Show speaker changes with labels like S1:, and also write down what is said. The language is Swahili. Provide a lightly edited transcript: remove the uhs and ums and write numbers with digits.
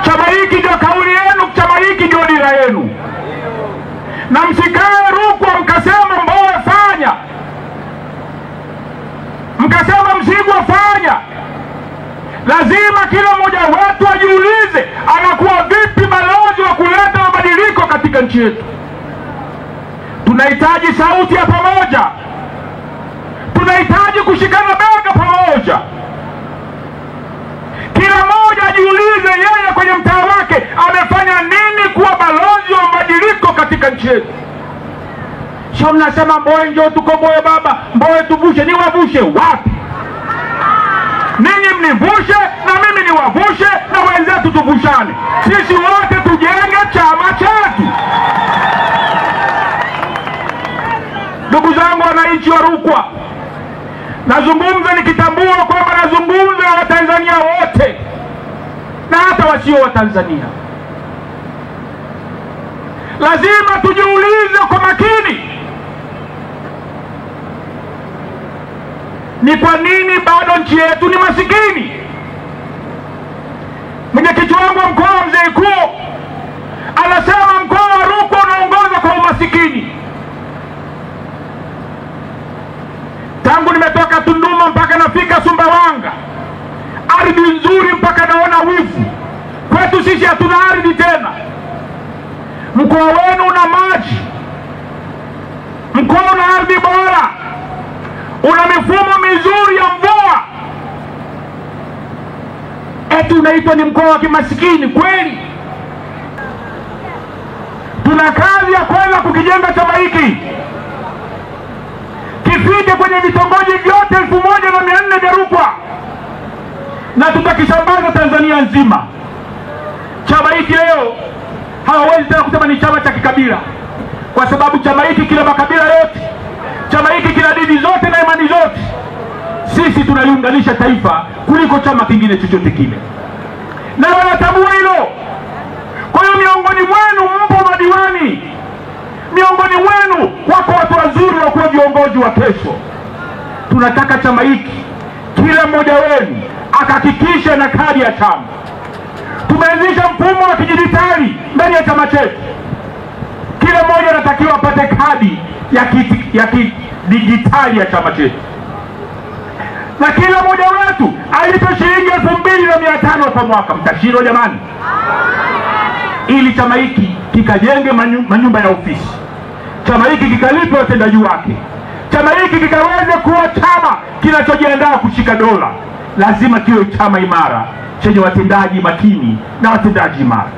S1: Chama hiki ndio kauli yenu, chama hiki ndio dira yenu. Na msikae Rukwa mkasema Mbowe fanya, mkasema Msigwa fanya. Lazima kila mmoja wetu ajiulize anakuwa vipi balozi wa kuleta mabadiliko katika nchi yetu. Tunahitaji sauti ya pamoja, tunahitaji kushikana bega pamoja. Kila mmoja ajiulize yeye kwenye mtaa wake amefanya nini kuwa balozi wa mabadiliko katika nchi yetu. Sio mnasema Mbowe njoo tukomboe baba, Mbowe tuvushe. Ni wavushe wapi? Ninyi mnivushe na mimi niwavushe na wenzetu tuvushane. Sisi wote tujenge chama chetu. Ndugu zangu wananchi wa Rukwa, nazungumza nikitambua kwamba nazungumza na Watanzania wote na hata wasio wa Tanzania. Lazima tujiulize kwa makini, ni kwa nini bado nchi yetu ni masikini? Mwenyekiti wangu wa mkoa Mzee Ikulu anasema mkoa wa Rukwa unaongoza kwa umasikini. Tangu nimetoka Tunduma mpaka nafika Sumbawanga, ardhi nzuri mpaka naona wivu. Kwetu sisi hatuna ardhi tena. Mkoa wenu una maji, mkoa una ardhi bora, una mifumo mizuri ya mvua. Eti unaitwa ni mkoa wa kimasikini kweli? Tuna kazi ya kwenda kukijenga chama hiki kifike kwenye vitongoji vyote 1400 vya Rukwa, na tutakisambaza Tanzania nzima. Chama hiki leo hawawezi tena kusema ni chama cha kikabila, kwa sababu chama hiki kina makabila yote, chama hiki kina dini zote na imani zote. Sisi tunaliunganisha taifa kuliko chama kingine chochote kile, na wanatambua hilo. Kwa hiyo miongoni mwenu mpo madiwani, miongoni mwenu wako watu wazuri wa kuwa viongozi wa kesho. Tunataka chama hiki kila mmoja wenu akahakikishe na kadi ya chama. Tumeanzisha mfumo wa kidijitali ndani ya chama chetu. Kila mmoja anatakiwa apate kadi ya kidijitali ya chama chetu, na kila mmoja wetu alipe shilingi 2500 kwa mwaka. Mtashindwa jamani? Ili chama hiki kikajenge manyumba ya ofisi, chama hiki kikalipe watendaji wake, chama hiki kikaweze kuwa chama kinachojiandaa kushika dola. Lazima kiwe chama imara chenye watendaji makini na watendaji imara.